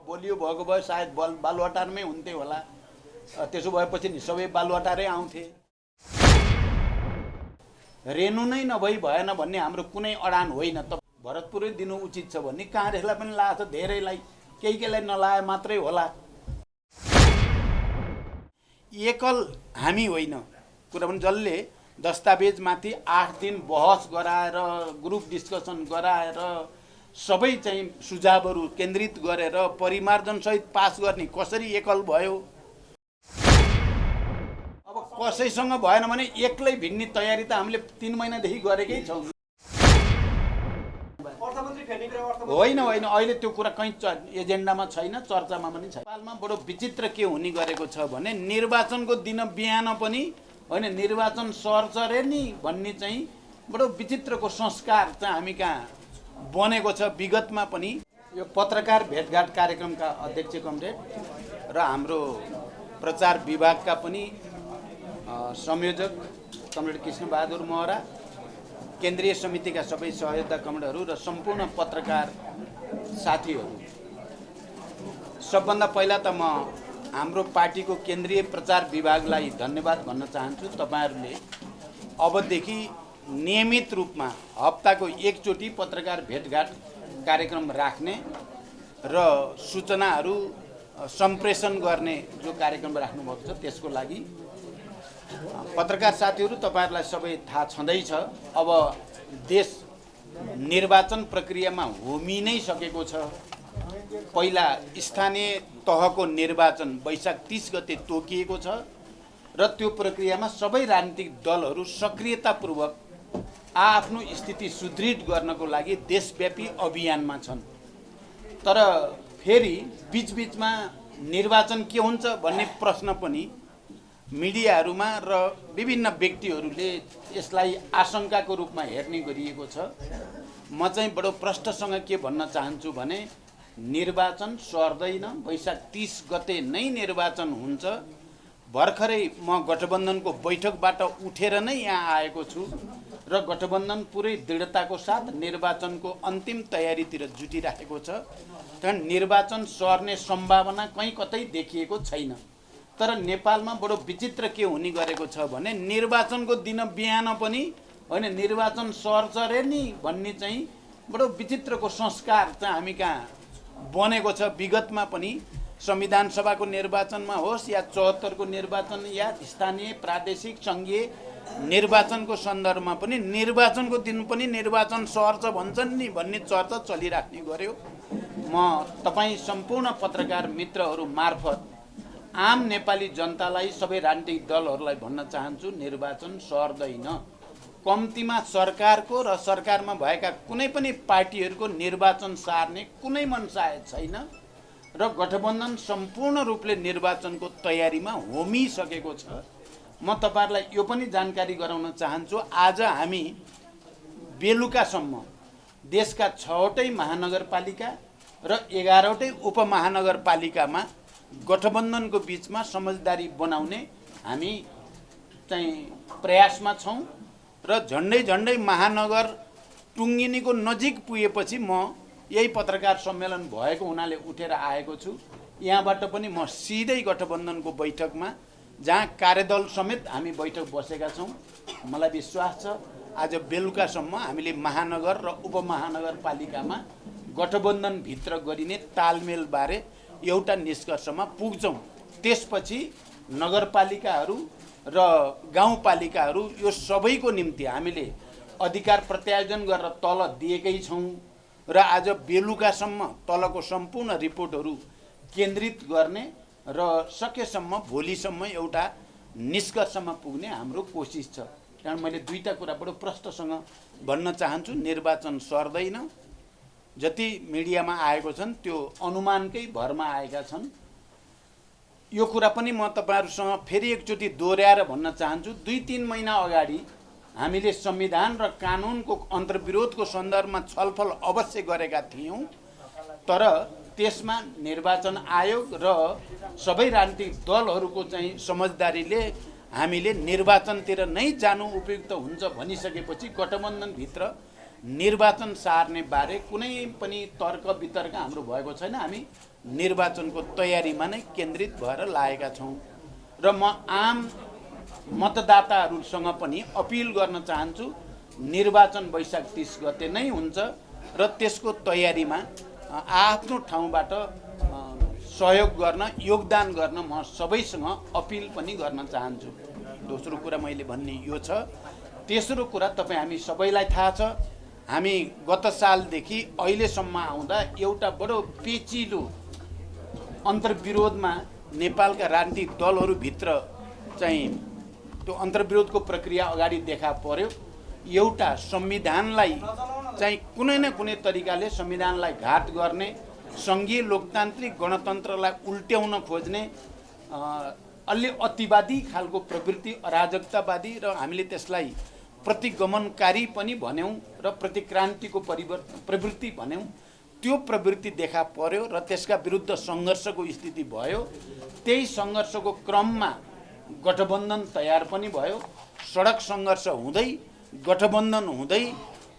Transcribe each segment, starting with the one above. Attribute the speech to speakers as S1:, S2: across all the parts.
S1: बोलियो भएको भए सायद बालुवाटारमै हुन्थे होला। त्यसो भएपछि नि सबै बालुवाटारै आउँथे। रेनु नै नभई भएन भन्ने हाम्रो कुनै अडान होइन। त भरतपुरै दिनु उचित छ भन्ने काङ्ग्रेसलाई पनि लाग्छ, धेरैलाई, केहीलाई नलाए मात्रै होला। एकल हामी होइन, कुरा पनि जसले दस्तावेजमाथि 8 दिन बहस गराएर, ग्रुप डिस्कसन गराएर, सबै चाहिँ सुझावहरू केन्द्रित गरेर परिमार्जनसहित पास गर्ने कसरी एकल भयो? अब कसैसँग भएन भने एक्लै भिड्ने तयारी त हामीले 3 महिनादेखि गरेकै छौँ। होइन होइन, अहिले त्यो कुरा कहीँ एजेन्डामा छैन, चर्चामा पनि छैन। नेपालमा बडो विचित्र के हुने गरेको छ भने निर्वाचनको दिन बिहान पनि होइन, निर्वाचन सर्छ रे नि भन्ने चाहिँ बडो विचित्रको संस्कार चाहिँ हामी कहाँ बनेको छ। विगतमा पनि यो पत्रकार भेटघाट कार्यक्रमका अध्यक्ष कमरेड र हाम्रो प्रचार विभागका पनि संयोजक कमरेड कृष्णबहादुर महरा, केन्द्रीय समितिका सबै सहयोगता कमरेडहरू र सम्पूर्ण पत्रकार साथीहरू, सबभन्दा पहिला त म हाम्रो पार्टीको केन्द्रीय प्रचार विभागलाई धन्यवाद भन्न चाहन्छु। तपाईहरूले अबदेखि नियमित रूपमा हप्ताको एकचोटि पत्रकार भेटघाट कार्यक्रम राख्ने र सूचनाहरू सम्प्रेषण गर्ने जो कार्यक्रम राख्नुभएको छ त्यसको लागि पत्रकार साथीहरू तपाईहरूलाई सबै थाहा छँदैछ। अब देश निर्वाचन प्रक्रियामा होमि नै सकेको छ। पहिला स्थानीय तहको निर्वाचन वैशाख 30 गते तोकिएको छ र त्यो प्रक्रियामा सबै राजनीतिक दलहरू सक्रियतापूर्वक आफ्नो स्थिति सुदृढ गर्नको लागि देशव्यापी अभियानमा छन्। तर फेरि बीचबीचमा निर्वाचन के हुन्छ भन्ने प्रश्न पनि मिडियाहरूमा र विभिन्न व्यक्तिहरूले यसलाई आशंकाको रूपमा हेर्ने गरिएको छ। म चाहिँ बडो प्रष्टसँग के भन्न चाहन्छु भने निर्वाचन सर्दैन, वैशाख 30 गते नै निर्वाचन हुन्छ। भर्खरै म गठबन्धनको बैठकबाट उठेर नै यहाँ आएको छु र गठबन्धन पुरै दृढताको साथ निर्वाचनको अन्तिम तयारीतिर जुटिराखेको छ। कारण निर्वाचन सर्ने सम्भावना कहीँ कतै देखिएको छैन। तर नेपालमा बडो विचित्र के हुने गरेको छ भने निर्वाचनको दिन बिहान पनि होइन, निर्वाचन सर्छ रे नि भन्ने चाहिँ बडो विचित्रको संस्कार चाहिँ हामी कहाँ बनेको छ। विगतमा पनि संविधान सभाको निर्वाचनमा होस् या 74 को निर्वाचन या स्थानीय प्रादेशिक सङ्घीय निर्वाचनको सन्दर्भमा पनि निर्वाचनको दिन पनि निर्वाचन सर्छ भन्छन् नि भन्ने चर्चा चलिराख्ने गर्यो। म तपाईँ सम्पूर्ण पत्रकार मित्रहरू मार्फत आम नेपाली जनतालाई, सबै राजनीतिक दलहरूलाई भन्न चाहन्छु, निर्वाचन सर्दैन। कम्तीमा सरकारको र सरकारमा भएका कुनै पनि पार्टीहरूको निर्वाचन सार्ने कुनै मनसाय छैन र गठबन्धन सम्पूर्ण रूपले निर्वाचनको तयारीमा होमिसकेको छ। म तपाईहरूलाई यो पनि जानकारी गराउन चाहन्छु, आज हामी बेलुकासम्म देशका 6वटै महानगरपालिका र 11वटै उपमहानगरपालिकामा गठबन्धनको बीचमा समझदारी बनाउने हामी चाहिँ प्रयासमा छौँ र झन्डै झन्डै महानगर टुङ्गिनीको नजिक पुगेपछि म यही पत्रकार सम्मेलन भएको हुनाले उठेर आएको छु। यहाँबाट पनि म सिधै गठबन्धनको बैठकमा, जहाँ कार्यदल समेत हामी बैठक बसेका छौँ, मलाई विश्वास छ आज बेलुकासम्म हामीले महानगर र उपमहानगरपालिकामा गठबन्धनभित्र गरिने तालमेलबारे एउटा निष्कर्षमा पुग्छौँ। त्यसपछि नगरपालिकाहरू र गाउँपालिकाहरू यो सबैको निम्ति हामीले अधिकार प्रत्यायोजन गरेर तल दिएकै छौँ र आज बेलुकासम्म तलको सम्पूर्ण रिपोर्टहरू केन्द्रित गर्ने र सकेसम्म भोलिसम्म एउटा निष्कर्षमा पुग्ने हाम्रो कोसिस छ। कारण मैले दुईटा कुरा बडो प्रष्टसँग भन्न चाहन्छु, निर्वाचन सर्दैन। जति मिडियामा आएको छन् त्यो अनुमानकै भरमा आएका छन्। यो कुरा पनि म तपाईहरुसँग फेरि एकचोटि दोहोर्याएर भन्न चाहन्छु, 2-3 महिना अगाडि हामीले संविधान र कानुनको अन्तर्विरोधको सन्दर्भमा छलफल अवश्य गरेका थियौं, तर त्यसमा निर्वाचन आयोग र सबै राजनीतिक दलहरूको चाहिँ समझदारीले हामीले निर्वाचनतिर नै जानु उपयुक्त हुन्छ भनिसकेपछि गठबन्धनभित्र निर्वाचन सार्ने बारे कुनै पनि तर्क वितर्क हाम्रो भएको छैन। हामी निर्वाचनको तयारीमा नै केन्द्रित भएर लागेका छौँ र म आम मतदाताहरूसँग पनि अपिल गर्न चाहन्छु, निर्वाचन वैशाख 30 गते नै हुन्छ र त्यसको तयारीमा आफ्नो ठाउँबाट सहयोग गर्न, योगदान गर्न म सबैसँग अपिल पनि गर्न चाहन्छु। दोस्रो कुरा मैले भन्ने यो छ। तेस्रो कुरा तपाईँ हामी सबैलाई थाहा छ, हामी गत सालदेखि अहिलेसम्म आउँदा एउटा बडो पेचिलो अन्तर्विरोधमा नेपालका राजनीतिक दलहरूभित्र चाहिँ त्यो अन्तर्विरोधको प्रक्रिया अगाडि देखा पर्यो। एउटा संविधानलाई चाहिँ कुनै न कुनै तरिकाले संविधानलाई घात गर्ने, सङ्घीय लोकतान्त्रिक गणतन्त्रलाई उल्ट्याउन खोज्ने अलि अतिवादी खालको प्रवृत्ति, अराजकतावादी, र हामीले त्यसलाई प्रतिगमनकारी पनि भन्यौँ र प्रतिक्रान्तिको प्रवृत्ति भन्यौँ। त्यो प्रवृत्ति देखा पर्यो र त्यसका विरुद्ध सङ्घर्षको स्थिति भयो। त्यही सङ्घर्षको क्रममा गठबन्धन तयार पनि भयो। सडक सङ्घर्ष हुँदै, गठबन्धन हुँदै,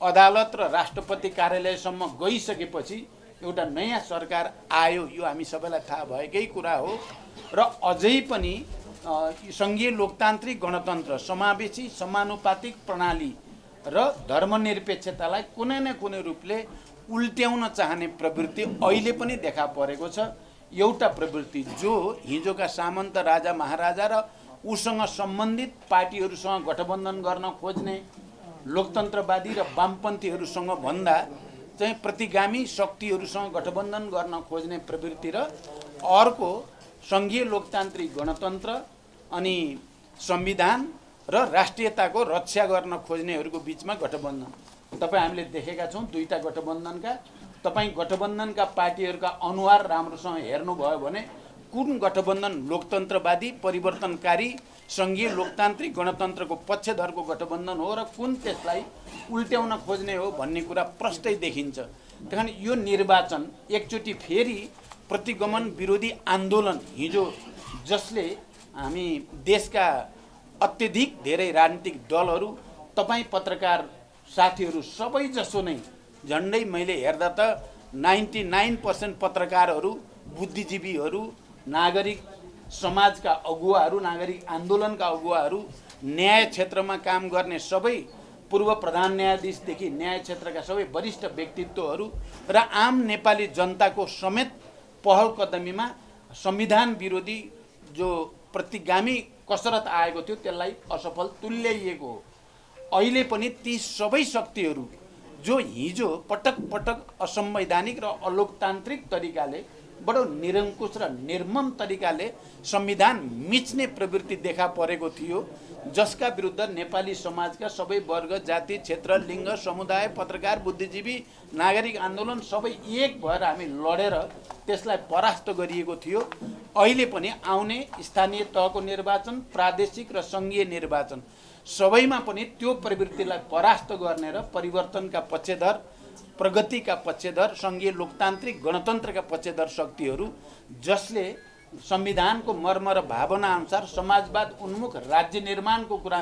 S1: अदालत र राष्ट्रपति कार्यालयसम्म गइसकेपछि एउटा नयाँ सरकार आयो। यो हामी सबैलाई थाहा भएकै कुरा हो र अझै पनि सङ्घीय लोकतान्त्रिक गणतन्त्र, समावेशी समानुपातिक प्रणाली र धर्मनिरपेक्षतालाई कुनै न कुनै रूपले उल्ट्याउन चाहने प्रवृत्ति अहिले पनि देखा परेको छ। एउटा प्रवृत्ति जो हिजोका सामन्त राजा महाराजा र उसँग सम्बन्धित पार्टीहरूसँग गठबन्धन गर्न खोज्ने लोकतन्त्रवादी र वामपन्थीहरूसँग भन्दा चाहिँ प्रतिगामी शक्तिहरूसँग गठबन्धन गर्न खोज्ने प्रवृत्ति र अर्को सङ्घीय लोकतान्त्रिक गणतन्त्र अनि संविधान र राष्ट्रियताको रक्षा गर्न खोज्नेहरूको बिचमा गठबन्धन। तपाईँ हामीले देखेका छौँ दुईटा गठबन्धनका। तपाईँ गठबन्धनका पार्टीहरूका अनुहार राम्रोसँग हेर्नुभयो भने कुन गठबन्धन लोकतन्त्रवादी, परिवर्तनकारी, सङ्घीय लोकतान्त्रिक गणतन्त्रको पक्षधरको गठबन्धन हो र कुन त्यसलाई उल्ट्याउन खोज्ने हो भन्ने कुरा प्रष्टै देखिन्छ। त्यही कारण यो निर्वाचन एकचोटि फेरि प्रतिगमन विरोधी आन्दोलन, हिजो जसले हामी देशका अत्यधिक धेरै राजनीतिक दलहरू, तपाईँ पत्रकार साथीहरू सबै जसो नै झन्डै मैले हेर्दा त 99% पत्रकारहरू, बुद्धिजीवीहरू, नागरिक समाजका अगुवाहरू, नागरिक आन्दोलनका अगुवाहरू, न्याय क्षेत्रमा काम गर्ने सबै पूर्व प्रधान न्यायाधीशदेखि न्याय क्षेत्रका सबै वरिष्ठ व्यक्तित्वहरू र आम नेपाली जनताको समेत पहल कदमीमा संविधान विरोधी जो प्रतिगामी कसरत आएको थियो त्यसलाई असफल तुल्याइएको हो। अहिले पनि ती सबै शक्तिहरू जो हिजो पटक पटक असंवैधानिक र अलोकतान्त्रिक तरिकाले बडो निरङ्कुश र निर्मम तरिकाले संविधान मिच्ने प्रवृत्ति देखा परेको थियो, जसका विरुद्ध नेपाली समाजका सबै वर्ग, जाति, क्षेत्र, लिङ्ग, समुदाय, पत्रकार, बुद्धिजीवी, नागरिक आन्दोलन सबै एक भएर हामी लडेर त्यसलाई परास्त गरिएको थियो। अहिले पनि आउने स्थानीय तहको निर्वाचन, प्रादेशिक र सङ्घीय निर्वाचन सबैमा पनि त्यो प्रवृत्तिलाई परास्त गर्ने र परिवर्तनका पक्षधर, प्रगतिका पक्षधर, सङ्घीय लोकतान्त्रिक गणतन्त्रका पक्षधर शक्तिहरू जसले संविधानको मर्म र भावना अनुसार समाजवाद उन्मुख राज्य निर्माणको कुरा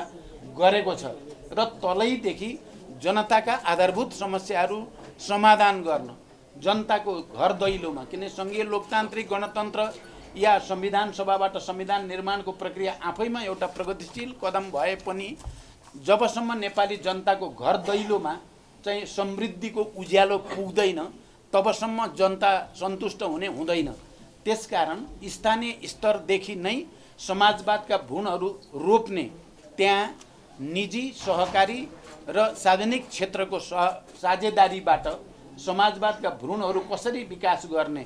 S1: गरेको छ र तलैदेखि जनताका आधारभूत समस्याहरू समाधान गर्न, जनताको घर दैलोमा, किन सङ्घीय लोकतान्त्रिक गणतन्त्र या संविधान सभाबाट संविधान निर्माणको प्रक्रिया आफैमा एउटा प्रगतिशील कदम भए पनि जबसम्म नेपाली जनताको घर दैलोमा चाहिँ समृद्धिको उज्यालो पुग्दैन तबसम्म जनता सन्तुष्ट हुने हुँदैन। त्यसकारण स्थानीय स्तरदेखि नै समाजवादका भ्रूणहरू रोप्ने, त्यहाँ निजी, सहकारी र सार्वजनिक क्षेत्रको साझेदारीबाट समाजवादका भ्रूणहरू कसरी विकास गर्ने,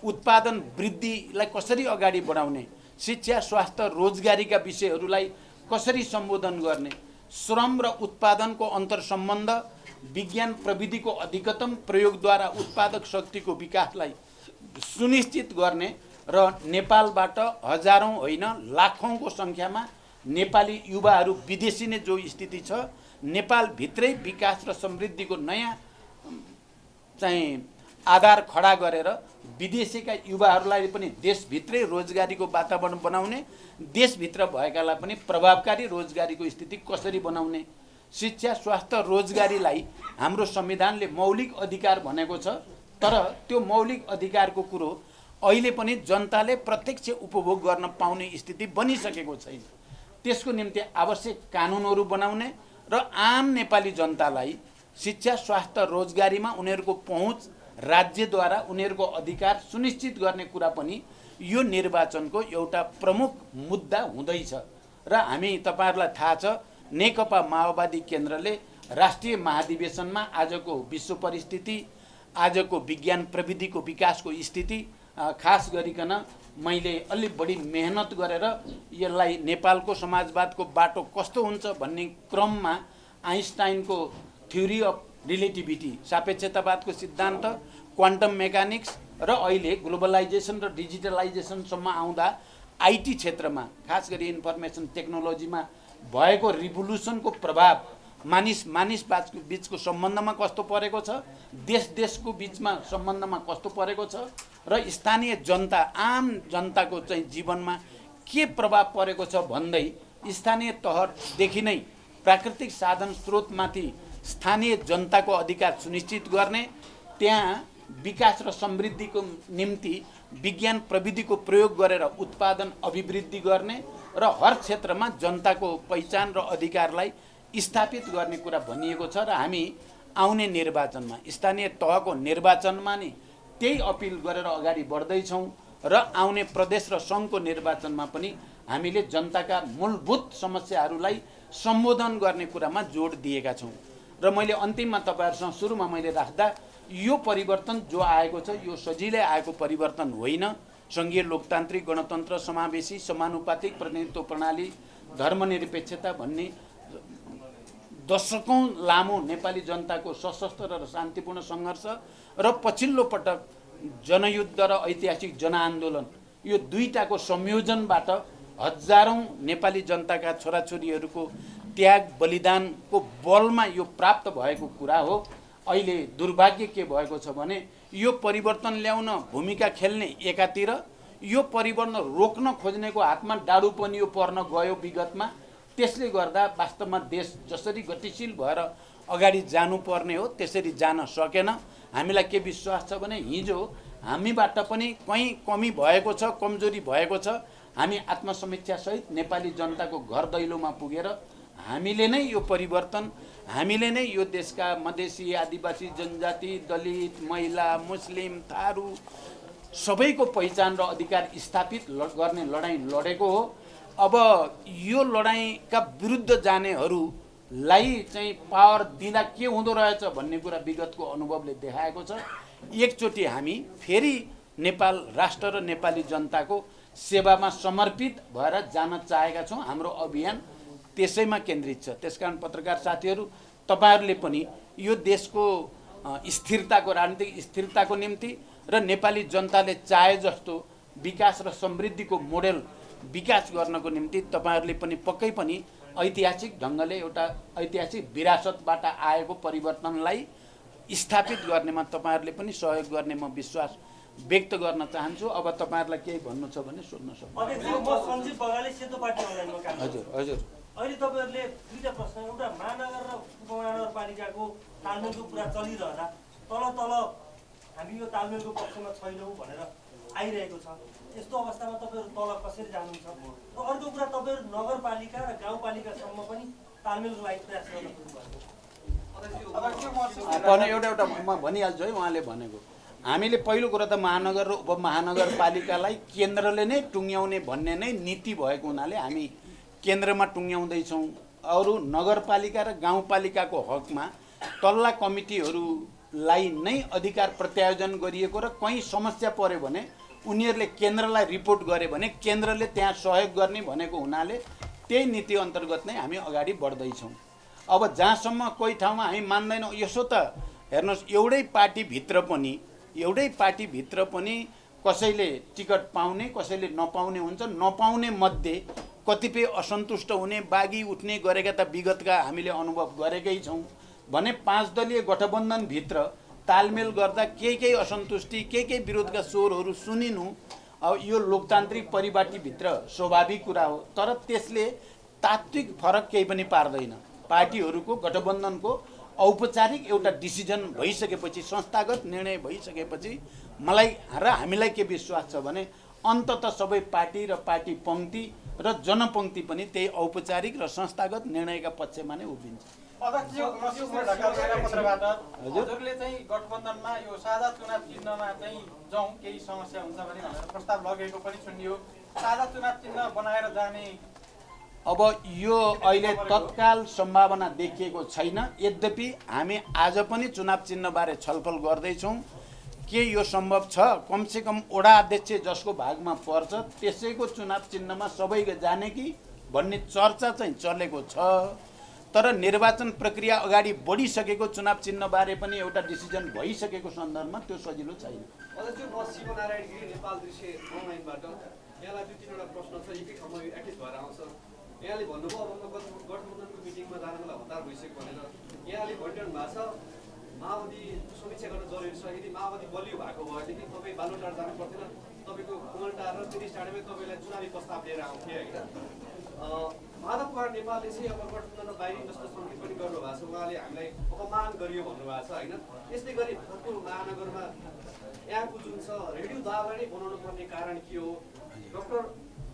S1: उत्पादन वृद्धिलाई कसरी अगाडि बढाउने, शिक्षा, स्वास्थ्य, रोजगारीका विषयहरूलाई कसरी सम्बोधन गर्ने, श्रम र उत्पादनको अन्तर्सम्बन्ध, विज्ञान प्रविधिको अधिकतम प्रयोगद्वारा उत्पादक शक्तिको विकासलाई सुनिश्चित गर्ने र नेपालबाट हजारौँ होइन लाखौँको सङ्ख्यामा नेपाली युवाहरू विदेशिने जो स्थिति छ, नेपालभित्रै विकास र समृद्धिको नयाँ चाहिँ आधार खडा गरेर विदेशीका युवाहरूलाई पनि देशभित्रै रोजगारीको वातावरण बनाउने, देशभित्र भएकालाई पनि प्रभावकारी रोजगारीको स्थिति कसरी बनाउने, शिक्षा, स्वास्थ्य, रोजगारीलाई हाम्रो संविधानले मौलिक अधिकार भनेको छ। तर त्यो मौलिक अधिकारको कुरो अहिले पनि जनताले प्रत्यक्ष उपभोग गर्न पाउने स्थिति बनिसकेको छैन। त्यसको निम्ति आवश्यक कानुनहरू बनाउने र आम नेपाली जनतालाई शिक्षा, स्वास्थ्य, रोजगारीमा उनीहरूको पहुँच राज्यद्वारा उनीहरूको अधिकार सुनिश्चित गर्ने कुरा पनि यो निर्वाचनको एउटा प्रमुख मुद्दा हुँदैछ। र हामी तपाईहरुलाई थाहा छ, नेकपा माओवादी केन्द्रले राष्ट्रिय महाधिवेशनमा आजको विश्व परिस्थिति, आजको विज्ञान प्रविधिको विकासको स्थिति खास गरिकन मैले अलि बढी मेहनत गरेर यसलाई नेपालको समाजवादको बाटो कस्तो हुन्छ भन्ने क्रममा आइन्स्टाइनको थ्योरी अफ रिलेटिभिटी, सापेक्षतावादको सिद्धान्त, क्वान्टम मेकानिक्स र अहिले ग्लोबलाइजेसन र डिजिटलाइजेसनसम्म आउँदा आईटी क्षेत्रमा खास गरी इन्फर्मेसन टेक्नोलोजीमा भएको रिभोल्युसनको प्रभाव मानिस बीचको सम्बन्धमा कस्तो परेको छ, देशको बीचमा सम्बन्धमा कस्तो परेको छ र स्थानीय जनता, आम जनताको चाहिँ जीवनमा के प्रभाव परेको छ भन्दै स्थानीय तहदेखि नै प्राकृतिक साधन स्रोतमाथि स्थानीय जनताको अधिकार सुनिश्चित गर्ने, त्यहाँ विकास र समृद्धिको निम्ति विज्ञान प्रविधिको प्रयोग गरेर उत्पादन अभिवृद्धि गर्ने र हर क्षेत्रमा जनताको पहिचान र अधिकारलाई स्थापित गर्ने कुरा भनिएको छ। र हामी आउने निर्वाचनमा, स्थानीय तहको निर्वाचनमा नि त्यही अपिल गरेर अगाडि बढ्दैछौँ र आउने प्रदेश र सङ्घको निर्वाचनमा पनि हामीले जनताका मूलभूत समस्याहरूलाई सम्बोधन गर्ने कुरामा जोड दिएका छौँ। र मैले अन्तिममा तपाईहरुसँग सुरुमा मैले राख्दा यो परिवर्तन जो आएको छ यो सजिलै आएको परिवर्तन होइन। सङ्घीय लोकतान्त्रिक गणतन्त्र, समावेशी समानुपातिक प्रतिनिधित्व प्रणाली, धर्मनिरपेक्षता भन्ने दशकौं लामो नेपाली जनताको सशस्त्र र शान्तिपूर्ण सङ्घर्ष र पछिल्लो पटक जनयुद्ध र ऐतिहासिक जनआन्दोलन, यो दुईटाको संयोजनबाट हजारौं नेपाली जनताका छोराछोरीहरूको त्याग बलिदानको बलमा यो प्राप्त भएको कुरा हो। अहिले दुर्भाग्य के भएको छ भने यो परिवर्तन ल्याउन भूमिका खेल्ने एकातिर, यो परिवर्तन रोक्न खोज्नेको हातमा डाडु पनि यो पर्न गयो विगतमा। त्यसले गर्दा वास्तवमा देश जसरी गतिशील भएर अगाडि जानुपर्ने हो त्यसरी जान सकेन। हामीलाई के विश्वास छ भने हिजो हामीबाट पनि कहीँ कमी भएको छ, कमजोरी भएको छ। हामी आत्मसमीक्षा सहित नेपाली जनताको घर दैलोमा पुगेर हामीले नै यो परिवर्तन, हामीले नै यो देशका मधेसी, आदिवासी, जनजाति, दलित, महिला, मुस्लिम, थारू सबैको पहिचान र अधिकार स्थापित गर्ने लडाईँ लडेको हो। अब यो लडाईँका विरुद्ध जानेहरूलाई चाहिँ पावर दिँदा के हुँदो रहेछ भन्ने कुरा विगतको अनुभवले देखाएको छ। एकचोटि हामी फेरि नेपाल राष्ट्र र नेपाली जनताको सेवामा समर्पित भएर जान चाहेका छौँ। हाम्रो अभियान त्यसैमा केन्द्रित छ। त्यसकारण पत्रकार साथीहरू, तपाईहरुले पनि यो देशको स्थिरताको, राजनीतिक स्थिरताको निम्ति र नेपाली जनताले चाहे जस्तो विकास र समृद्धिको मोडेल विकास गर्नको निम्ति तपाईहरुले पनि पक्कै पनि ऐतिहासिक ढङ्गले एउटा ऐतिहासिक विरासतबाट आएको परिवर्तनलाई स्थापित गर्नेमा तपाईहरुले पनि सहयोग गर्ने म विश्वास व्यक्त गर्न चाहन्छु। अब तपाईहरुलाई केही भन्नु छ भने सोध्न सक्नुहुन्छ। हजुर हजुर।
S2: अहिले तपाईहरुले दुईटा प्रश्न, एउटा महानगर र उपमहानगरपालिकाको तालमेलको कुरा चलिरहँदा तल हामी यो तालमेलको पक्षमा छैनौँ भनेर आइरहेको छ। यस्तो अवस्थामा तपाईहरु तल कसरी जानुहुन्छ? र अर्को कुरा, तपाईहरु नगरपालिका र गाउँपालिकासम्म पनि तालमेलको लागि प्रयास गर्न
S1: एउटा म भनिहाल्छु है। उहाँले भनेको हामीले पहिलो कुरा त महानगर र उपमहानगरपालिकालाई केन्द्रले नै टुङ्ग्याउने भन्ने नै नीति भएको हुनाले हामी केन्द्रमा टुङ्ग्याउँदैछौँ। अरू नगरपालिका र गाउँपालिकाको हकमा तल्ला कमिटीहरूलाई नै अधिकार प्रत्यायोजन गरिएको र कहीँ समस्या पर्यो भने उनीहरूले केन्द्रलाई रिपोर्ट गरे भने केन्द्रले त्यहाँ सहयोग गर्ने भनेको हुनाले त्यही नीति अन्तर्गत नै हामी अगाडि बढ्दैछौँ। अब जहाँसम्म कोही ठाउँमा हामी मान्दैनौँ, यसो त हेर्नुहोस्, एउटै पार्टीभित्र पनि कसैले टिकट पाउने कसैले नपाउने हुन्छ। नपाउने मध्ये कतिपय असन्तुष्ट हुने, बागी उठ्ने गरेका त विगतका हामीले अनुभव गरेकै छौँ भने 5 दलीय गठबन्धनभित्र तालमेल गर्दा केही असन्तुष्टि, केही विरोधका स्वरहरू सुनिनु अब यो लोकतान्त्रिक परिपाटीभित्र स्वाभाविक कुरा हो। तर त्यसले तात्विक फरक केही पनि पार्दैन। पार्टीहरूको गठबन्धनको औपचारिक एउटा डिसिजन भइसकेपछि, संस्थागत निर्णय भइसकेपछि मलाई र हामीलाई के विश्वास छ भने अन्ततः सबै पार्टी र पार्टी पङ्क्ति र जनपङ्क्ति पनि त्यही औपचारिक र संस्थागत निर्णयका पक्षमा नै उभिन्छ।
S3: हजुरले चाहिँ गठबन्धनमा यो साझा चुनाव चिन्हमा चाहिँ जाउँ केही समस्या हुन्छ भने भनेर प्रस्ताव लगेको पनि सुनियो। साझा चुनाव चिन्ह बनाएर जाने
S1: अब यो अहिले तत्काल सम्भावना देखिएको छैन। यद्यपि हामी आज पनि चुनाव चिन्हबारे छलफल गर्दैछौँ। के यो सम्भव छ? कमसेकम वडा अध्यक्ष जसको भागमा पर्छ त्यसैको चुनाव चिन्हमा सबै जाने कि भन्ने चर्चा चाहिँ चलेको छ। तर निर्वाचन प्रक्रिया अगाडि बढिसकेको चुनाव चिन्हबारे पनि एउटा डिसिजन भइसकेको सन्दर्भमा त्यो सजिलो छैन।
S4: शिवनारायण गिरी नेपाल दृश्य अनलाइनबाट यहाँलाई दुई तिनवटा प्रश्न छ, एकै ठाउँमा एट्लिस्ट भएर आउँछ। यहाँले भन्नुभयो अब गठबन्धनको मिटिङमा जानको लागि हतार भइसक्यो भनेर यहाँले भनिरहनु भएको छ माओवादी समीक्षा गर्न जरुरी छ। यदि माओवादी बलियो भएको भएदेखि तपाईँ बालुवाटार जानु पर्थेन, तपाईँको कुमलटार र तिरिस टाढामै तपाईँलाई चुनावी प्रस्ताव लिएर आउँथे होइन। माधव कुमार नेपालले चाहिँ अब गठबन्धनमा बाहिरी जस्तो सङ्केत पनि गर्नुभएको छ। उहाँले हामीलाई अपमान गरियो भन्नुभएको छ होइन। यस्तै गरी भरतपुर महानगरमा यहाँको जुन छ रेडियो दाबलाई नै बनाउनु पर्ने कारण के हो? डाक्टर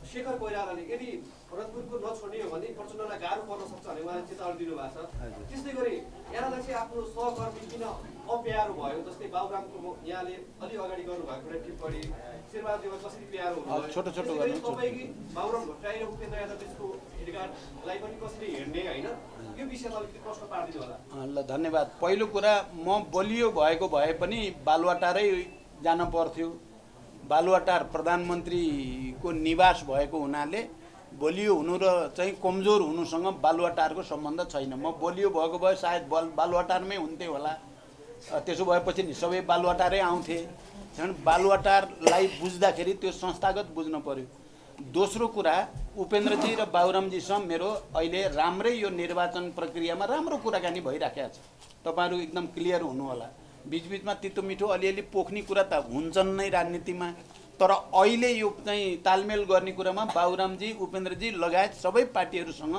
S4: शेखर कोइरालाले यदि भरतपुरको नछोड्ने हो भने प्रचण्डलाई गाह्रो पर्न सक्छ भने उहाँले चेतावनी दिनुभएको छ। त्यस्तै गरी यहाँलाई चाहिँ आफ्नो सहकर्मी किन अप्यारो भयो? जस्तै बाबुरामको यहाँले अलि अगाडि गर्नुभएको एउटा टिप्पणी शेरबहादुर कसरी प्यारो हुनुभयो, तपाईँ बाबुराम भट्टराई र उपेन्द्र यादव त्यसको हेडगार्डलाई पनि कसरी हेर्ने होइन, यो विषयमा अलिकति प्रश्न पारिदिनु होला।
S1: ल धन्यवाद। पहिलो कुरा, म बलियो भएको भए पनि बालुवाटारै जान पर्थ्यो। बालुवाटार प्रधानमन्त्रीको निवास भएको हुनाले बलियो हुनु र चाहिँ कमजोर हुनुसँग बालुवाटारको सम्बन्ध छैन। म बलियो भएको भए सायद बालुवाटारमै हुन्थे होला। त्यसो भएपछि नि सबै बालुवाटारै आउँथे। कारण बालुवाटारलाई बुझ्दाखेरि त्यो संस्थागत बुझ्न पर्यो। दोस्रो कुरा, उपेन्द्रजी र बाबुरामजीसँग मेरो अहिले राम्रै यो निर्वाचन प्रक्रियामा राम्रो कुराकानी भइराखेको छ। तपाईँहरू एकदम क्लियर हुनु होला। बिचबिचमा तितो मिठो अलिअलि पोख्ने कुरा त हुन्छन् नै राजनीतिमा। तर अहिले यो चाहिँ तालमेल गर्ने कुरामा बाबुरामजी, उपेन्द्रजी लगायत सबै पार्टीहरूसँग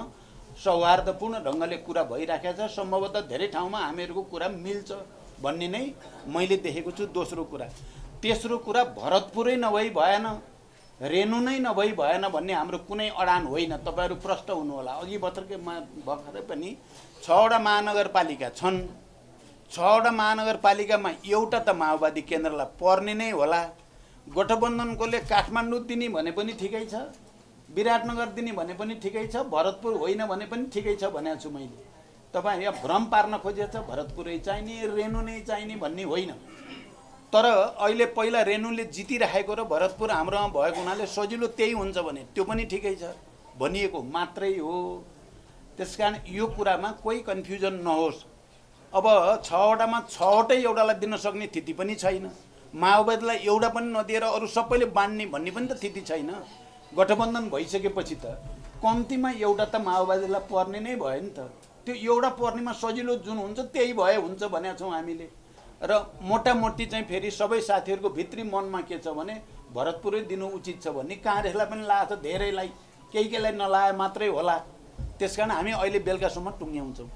S1: सौहार्दपूर्ण ढङ्गले कुरा भइराखेको छ। सम्भवतः धेरै ठाउँमा हामीहरूको कुरा मिल्छ भन्ने नै मैले देखेको छु। दोस्रो कुरा। तेस्रो कुरा, भरतपुरै नभई भएन, रेनु नै नभई भएन भन्ने हाम्रो कुनै अडान होइन। तपाईँहरू प्रष्ट हुनु होला। अघि भर्खरै पनि 6वटा महानगरपालिका छन्। 6वटा महानगरपालिकामा एउटा त माओवादी केन्द्रलाई पर्ने नै होला। गठबन्धनकोले काठमाडौँ दिने भने पनि ठिकै छ, विराटनगर दिने भने पनि ठिकै छ, भरतपुर होइन भने पनि ठिकै छ भनेको छु मैले। तपाईँ यहाँ भ्रम पार्न खोजेको छ भरतपुरै चाहिने, रेनु नै चाहिने भन्ने होइन। तर अहिले पहिला रेनुले जितिराखेको र भरतपुर हाम्रोमा भएको हुनाले सजिलो त्यही हुन्छ भने त्यो पनि ठिकै छ भनिएको मात्रै हो। त्यसकारण यो कुरामा कोही कन्फ्युजन नहोस्। अब 6वटामा 6वटै एउटालाई दिन सक्ने स्थिति पनि छैन। माओवादीलाई एउटा पनि नदिएर अरू सबैले बाँड्ने भन्ने पनि त स्थिति छैन। गठबन्धन भइसकेपछि त कम्तीमा एउटा त माओवादीलाई पर्ने नै भयो नि त। त्यो एउटा पर्नेमा सजिलो जुन हुन्छ त्यही भए हुन्छ भनेको छौँ हामीले। र मोटामोटी चाहिँ फेरि सबै साथीहरूको भित्री मनमा के छ भने भरतपुरै दिनु उचित छ भन्ने काङ्ग्रेसलाई पनि लागेको छ, धेरैलाई, केही केहीलाई नलाए मात्रै होला। त्यसकारण हामी अहिले बेलुकासम्म टुङ्ग्याउँछौँ।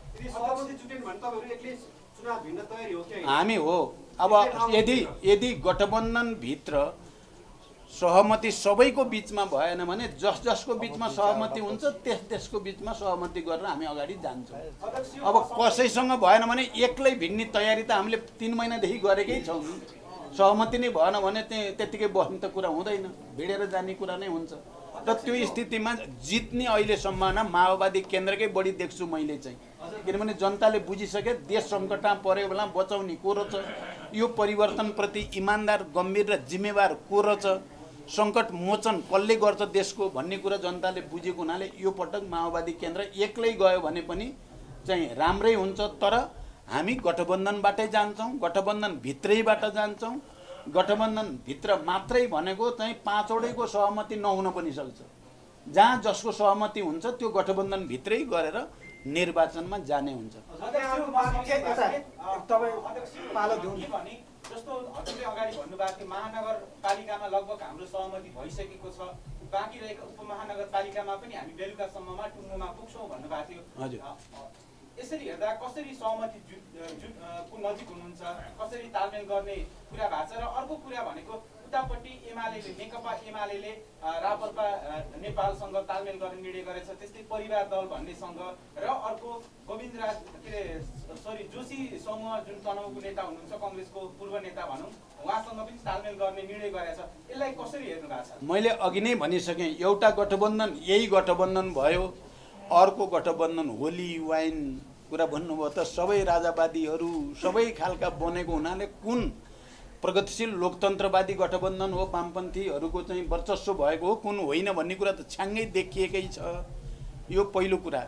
S1: हामी हो। अब यदि गठबन्धनभित्र सहमति सबैको बिचमा भएन भने जसको बिचमा सहमति हुन्छ त्यसको बिचमा सहमति गरेर हामी अगाडि जान्छौँ। अब कसैसँग भएन भने एक्लै भिड्ने तयारी त हामीले 3 महिनादेखि गरेकै छौँ। सहमति नै भएन भने त्यतिकै बस्ने त कुरा हुँदैन, भिडेर जाने कुरा नै हुन्छ। र त्यो स्थितिमा जित्ने अहिले सम्भावना माओवादी केन्द्रकै बढी देख्छु मैले चाहिँ। किनभने जनताले बुझिसके देश सङ्कटमा परेको बेला बचाउने को रहेछ, यो परिवर्तनप्रति इमान्दार, गम्भीर र जिम्मेवार को रहेछ, सङ्कट मोचन कसले गर्छ देशको भन्ने कुरा जनताले बुझेको हुनाले यो पटक माओवादी केन्द्र एक्लै गयो भने पनि चाहिँ राम्रै हुन्छ। तर हामी गठबन्धनबाटै जान्छौँ, गठबन्धनभित्रैबाट जान्छौँ। गठबन्धनभित्र मात्रै भनेको चाहिँ 5वटैको सहमति नहुन पनि सक्छ। जहाँ जसको सहमति हुन्छ त्यो गठबन्धनभित्रै गरेर निर्वाचनमा जाने हुन्छ।
S3: जस्तो हजुरले अगाडि भन्नुभएको थियो महानगरपालिकामा लगभग हाम्रो सहमति भइसकेको छ, बाँकी रहेको उपमहानगरपालिकामा पनि हामी बेलुकासम्ममा टुङ्गोमा पुग्छौँ भन्नुभएको थियो।
S1: हजुर।
S3: यसरी हेर्दा कसरी सहमति को नजिक हुनुहुन्छ, कसरी तालमेल गर्ने कुरा भएको छ। र अर्को कुरा भनेको उतापट्टि एमालेले, नेकपा एमालेले राप्रपा नेपालसँग तालमेल गर्ने निर्णय गरेछ, त्यस्तै परिवार दल भन्नेसँग, र अर्को गोविन्द राज जोशी समूह जुन तनहुँको नेता हुनुहुन्छ, कङ्ग्रेसको पूर्व नेता भनौँ, उहाँसँग पनि तालमेल गर्ने निर्णय गरेछ। यसलाई कसरी हेर्नु भएको छ?
S1: मैले अघि नै भनिसकेँ, एउटा गठबन्धन यही गठबन्धन भयो, अर्को गठबन्धन होली वाइन कुरा भन्नुभयो त सबै राजावादीहरू सबै खालका बनेको हुनाले कुन प्रगतिशील लोकतन्त्रवादी गठबन्धन हो, वामपन्थीहरूको चाहिँ वर्चस्व भएको हो, कुन होइन भन्ने कुरा त छ्याङ्गै देखिएकै छ। यो पहिलो कुरा।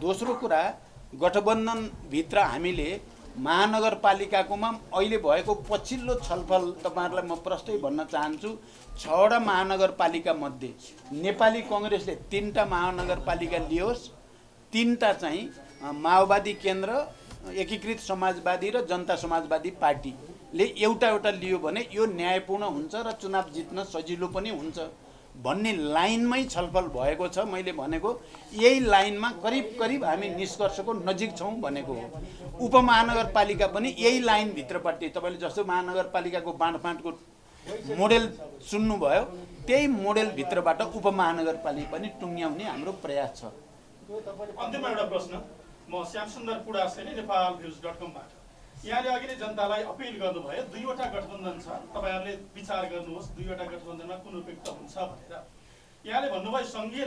S1: दोस्रो कुरा, गठबन्धनभित्र हामीले महानगरपालिकाकोमा अहिले भएको पछिल्लो छलफल तपाईँहरूलाई म प्रष्टै भन्न चाहन्छु। 6वटा महानगरपालिका मध्ये नेपाली कङ्ग्रेसले 3टा महानगरपालिका लियोस्, 3टा चाहिँ माओवादी केन्द्र, एकीकृत समाजवादी र जनता समाजवादी पार्टीले एउटा लियो भने यो न्यायपूर्ण हुन्छ र चुनाव जित्न सजिलो पनि हुन्छ भन्ने लाइनमै छलफल भएको छ। मैले भनेको यही लाइनमा करिब हामी निष्कर्षको नजिक छौँ भनेको हो। उपमहानगरपालिका पनि यही लाइनभित्रपट्टि तपाईँले जस्तो महानगरपालिकाको बाँडफाँडको मोडेल सुन्नुभयो, त्यही मोडेलभित्रबाट उपमहानगरपालिका पनि टुङ्ग्याउने हाम्रो प्रयास छ।
S5: अन्तिममा एउटा प्रश्न, म श्यामसुन्दर पुडासेनी नेपालन्युज.com बाट। यहाँले अघि नै जनतालाई अपिल गर्नुभयो 2वटा गठबन्धन छ, तपाईँहरूले विचार गर्नुहोस् 2वटा गठबन्धनमा कुन उपयुक्त हुन्छ भनेर। यहाँले भन्नुभयो सङ्घीय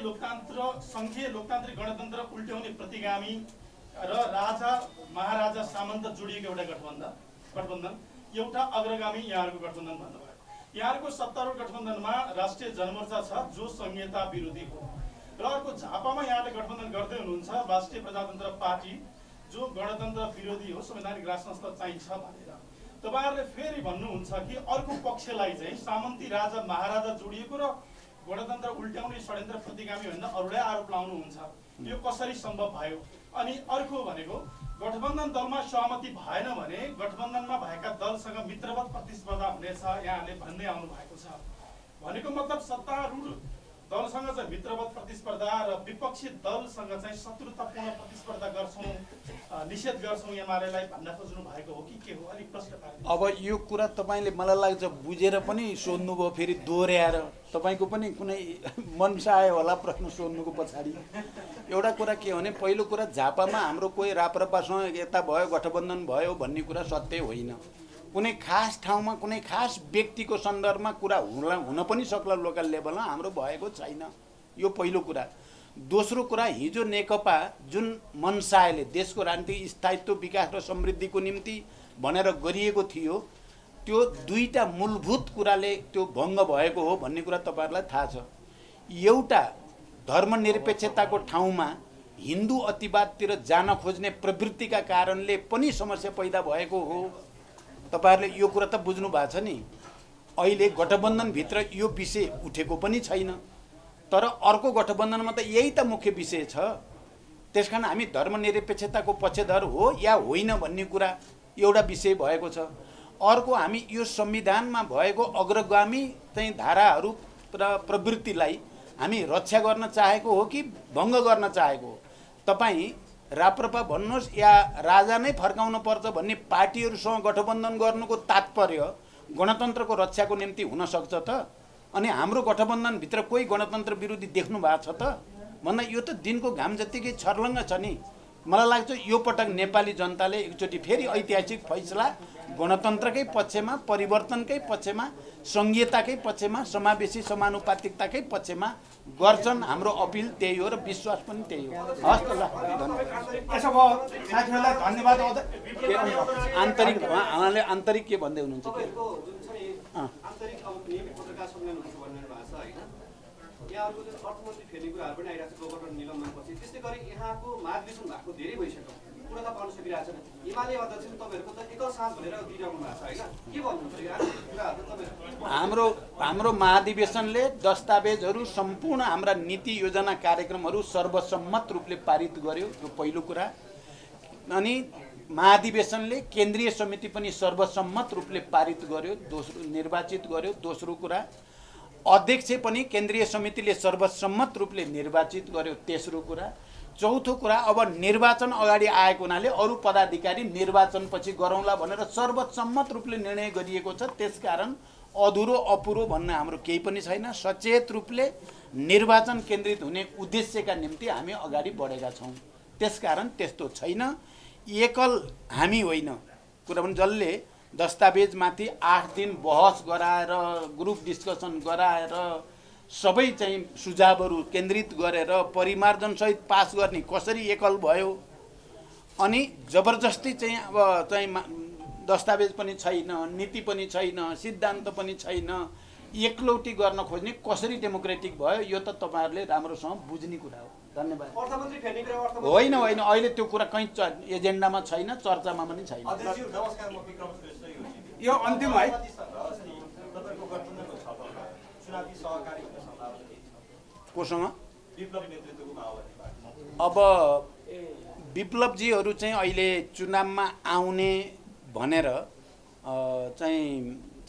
S5: लोकतान्त्रिक गणतन्त्र उल्ट्याउने प्रतिगामी र राजा महाराजा सामन्त जोडिएको एउटा गठबन्धन एउटा अग्रगामी यहाँहरूको गठबन्धन भन्नुभयो। यहाँहरूको सत्तारूढ गठबन्धनमा राष्ट्रिय जनमोर्चा छ जो संहिता विरोधी हो, र अर्को झापामा यहाँले गठबन्धन गर्दै हुनुहुन्छ राष्ट्रिय प्रजातन्त्र पार्टी जो गणतन्त्र विरोधी हो, संवैधानिक राज संस्था चाहिन्छ भनेर। तपाईँहरूले फेरि भन्नुहुन्छ कि अर्को पक्षलाई चाहिँ सामन्ती राजा महाराजा जोडिएको र गणतन्त्र उल्ट्याउने षड्यन्त्र प्रतिगामी भन्दा अरूलाई आरोप लाउनुहुन्छ। यो कसरी सम्भव भयो? अनि अर्को भनेको गठबन्धन दलमा सहमति भएन भने गठबन्धनमा भएका दलसँग मित्रवत प्रतिस्पर्धा हुनेछ यहाँले भन्दै आउनु भएको छ। भनेको मतलब सत्तारूढ दलसँग चाहिँ मित्रवत प्रतिस्पर्धा र विपक्षी दलसँग चाहिँ शत्रुतापूर्ण प्रतिस्पर्धा गर्छौँ, निषेध गर्छौँ एमालेलाई भन्न खोज्नु भएको हो कि के हो? अलिक प्रश्न पार्नु।
S1: अब यो कुरा तपाईँले मलाई लाग्छ बुझेर पनि सोध्नुभयो, फेरि दोहोऱ्याएर तपाईँको पनि कुनै मनसा आयो होला प्रश्न सोध्नुको पछाडि। एउटा कुरा के हो भने, पहिलो कुरा झापामा हाम्रो कोही राप्रपासँग यता भयो गठबन्धन भयो भन्ने कुरा सत्य होइन। कुनै खास ठाउँमा कुनै खास व्यक्तिको सन्दर्भमा कुरा हुन पनि सक्ला, लोकल लेभलमा हाम्रो भएको छैन। यो पहिलो कुरा। दोस्रो कुरा, हिजो नेकपा जुन मनसायले देशको राजनीतिक स्थायित्व विकास र समृद्धिको निम्ति भनेर गरिएको थियो, त्यो 2टा मूलभूत कुराले त्यो भङ्ग भएको हो भन्ने कुरा तपाईँहरूलाई थाहा छ। एउटा धर्मनिरपेक्षताको ठाउँमा हिन्दू अतिवादतिर जान खोज्ने प्रवृत्तिका कारणले पनि समस्या पैदा भएको हो। तपाईहरुले यो कुरा त बुझ्नु भएको छ नि। अहिले गठबन्धनभित्र यो विषय उठेको पनि छैन, तर अर्को गठबन्धनमा त यही त मुख्य विषय छ। त्यसकारण हामी धर्मनिरपेक्षताको पक्षधर हो या होइन भन्ने कुरा एउटा विषय भएको छ। अर्को, हामी यो संविधानमा भएको अग्रगामी चाहिँ धाराहरू र प्रवृत्तिलाई हामी रक्षा गर्न चाहेको हो कि भङ्ग गर्न चाहेको हो? तपाईँ राप्रपा भन्नुहोस् या राजा नै फर्काउनु पर्छ भन्ने पार्टीहरूसँग गठबन्धन गर्नुको तात्पर्य गणतन्त्रको रक्षाको निम्ति हुन सक्छ त? अनि हाम्रो गठबन्धनभित्र कोही गणतन्त्र विरोधी देख्नु भएको छ त? भन्दा यो त दिनको घाम जतिकै छर्लङ्ग छ नि। मलाई लाग्छ यो पटक नेपाली जनताले एकचोटि फेरि ऐतिहासिक फैसला गणतन्त्रकै पक्षमा, परिवर्तनकै पक्षमा, संघीयताकै पक्षमा, समावेशी समानुपातिकताकै पक्षमा गर्छन्। हाम्रो अपिल त्यही हो र विश्वास पनि त्यही हो। हस् त ल, साथीहरूलाई धन्यवाद। आन्तरिक उहाँले आन्तरिक के भन्दै हुनुहुन्छ?
S4: आन्तरिक अब नियमित पत्रकार सम्मेलन हुन्छ भन्ने भएको छ हैन? यहाँहरुको जुन अर्थमन्त्री फेर्ने कुराहरु पनि आइरहेको छ गोबर्धन निलम्बनपछि। त्यस्तै गरी यहाँको महाधिवेशन भएको धेरै भइसक्यो, कुरा त पाउन सकिरहेको छैन। हिमालय अध्यक्ष तपाईहरुको त एकल साँझ भनेर दिइराख्नु भएको छ हैन? के भन्नुहुन्छ यो कुराहरु तपाईहरु?
S1: हाम्रो महाधिवेशनले दस्तावेजहरू सम्पूर्ण हाम्रा नीति योजना कार्यक्रमहरू सर्वसम्मत रूपले पारित गर्यो, यो पहिलो कुरा। अनि महाधिवेशनले केन्द्रीय समिति पनि सर्वसम्मत रूपले पारित गर्यो, निर्वाचित गर्यो। दोस्रो कुरा, अध्यक्ष पनि केन्द्रीय समितिले सर्वसम्मत रूपले निर्वाचित गर्यो। तेस्रो कुरा, चौथो कुरा, अब निर्वाचन अगाडि आएको हुनाले अरू पदाधिकारी निर्वाचनपछि गरौँला भनेर सर्वसम्मत रूपले निर्णय गरिएको छ। त्यसकारण अधुरो अपुरो भन्न हाम्रो केही पनि छैन। सचेत रूपले निर्वाचन केन्द्रित हुने उद्देश्यका निम्ति हामी अगाडि बढेका छौँ। त्यसकारण त्यस्तो छैन। एकल हामी होइन, कुरा पनि जसले दस्तावेजमाथि 8 दिन बहस गराएर ग्रुप डिस्कसन गराएर सबै चाहिँ सुझावहरू केन्द्रित गरेर परिमार्जनसहित पास गर्ने कसरी एकल भयो, अनि जबरजस्ती चाहिँ अब चाहिँ दस्तावेज पनि छैन, नीति पनि छैन, सिद्धान्त पनि छैन, एकलौटी गर्न खोज्ने कसरी डेमोक्रेटिक भयो, यो त तपाईँहरूले राम्रोसँग बुझ्ने कुरा हो। धन्यवाद।
S4: अर्थमन्त्री फेर्ने कुरा अर्थमन्त्री
S1: होइन होइन, अहिले त्यो कुरा कहीँ एजेन्डामा छैन, चर्चामा पनि छैन।
S2: अध्यक्षज्यू नमस्कार, म विक्रम श्रेष्ठ
S3: यो अन्तिम है।
S2: तपाईँको गठबन्धनको छलफलमा चुनावी सहकारी हुने सम्भावना के छ?
S1: कोसँग?
S2: विप्लव नेतृत्वको माओवादी पार्टी।
S1: अब विप्लवजीहरू चाहिँ अहिले चुनावमा आउने भनेर चाहिँ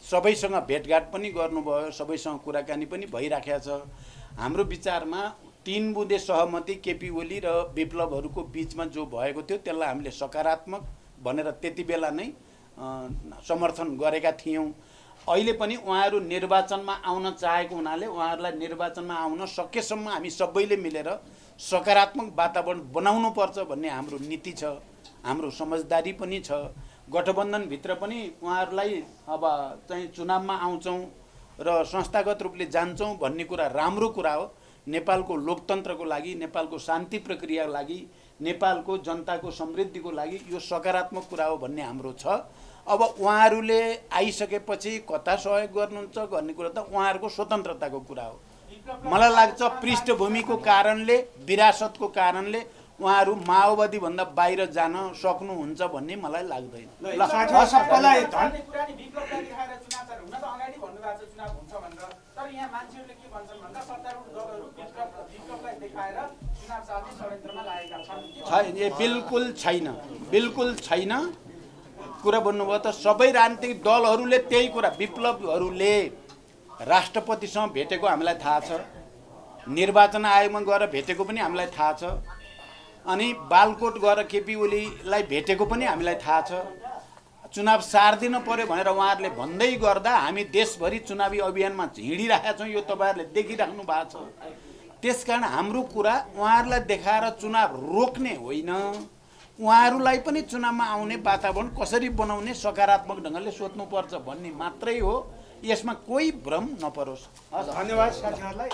S1: सबैसँग भेटघाट पनि गर्नुभयो, सबैसँग कुराकानी पनि भइराखेको छ। हाम्रो विचारमा 3 बुँदे सहमति केपी ओली र विप्लवहरूको बिचमा जो भएको थियो त्यसलाई हामीले सकारात्मक भनेर त्यति बेला नै समर्थन गरेका थियौँ। अहिले पनि उहाँहरू निर्वाचनमा आउन चाहेको हुनाले उहाँहरूलाई निर्वाचनमा आउन सकेसम्म हामी सबैले मिलेर सकारात्मक वातावरण बनाउनुपर्छ भन्ने हाम्रो नीति छ, हाम्रो समझदारी पनि छ। गठबन्धनभित्र पनि उहाँहरूलाई अब चाहिँ चुनावमा आउँछौँ र संस्थागत रूपले जान्छौँ भन्ने कुरा राम्रो कुरा हो। नेपालको लोकतन्त्रको लागि, नेपालको शान्ति प्रक्रियाको लागि, नेपालको जनताको समृद्धिको लागि यो सकारात्मक कुरा हो भन्ने हाम्रो छ। अब उहाँहरूले आइसकेपछि कता सहयोग गर्नुहुन्छ भन्ने कुरा त उहाँहरूको स्वतन्त्रताको कुरा हो। मलाई लाग्छ पृष्ठभूमिको कारणले, विरासतको कारणले उहाँहरू माओवादी भन्दा बाहिर जान सक्नुहुन्छ भन्ने मलाई लाग्दैन।
S3: सबैलाई कुरा नि विप्लवलाई देखाएर चुनाव चार हुन त अगाडि भन्नुभएको छ चुनाव हुन्छ भनेर, तर यहाँ मान्छेहरूले के भन्छन् भन्दा सत्तारूढ दलहरू विप्लवलाई देखाएर चुनाव चाल्ने षड्यन्त्रमा लागेका छन्।
S1: छैन, बिल्कुल छैन, बिल्कुल छैन। कुरा भन्नुभयो त सबै राजनीतिक दलहरूले त्यही कुरा, विप्लवहरूले राष्ट्रपतिसँग भेटेको हामीलाई थाहा छ, निर्वाचन आयोगमा गएर भेटेको पनि हामीलाई थाहा छ, अनि बालकोट गएर केपी ओलीलाई भेटेको पनि हामीलाई थाहा छ। चुनाव सार्दिन पर्यो भनेर उहाँहरूले भन्दै गर्दा हामी देशभरि चुनावी अभियानमा हिँडिरहेका छौँ, यो तपाईँहरूले देखिराख्नु भएको छ। त्यसकारण हाम्रो कुरा उहाँहरूलाई देखाएर चुनाव रोक्ने होइन, उहाँहरूलाई पनि चुनावमा आउने वातावरण कसरी बनाउने सकारात्मक ढङ्गले सोध्नुपर्छ भन्ने मात्रै हो। यसमा कोही भ्रम नपरोस्।
S3: धन्यवाद साथीहरूलाई।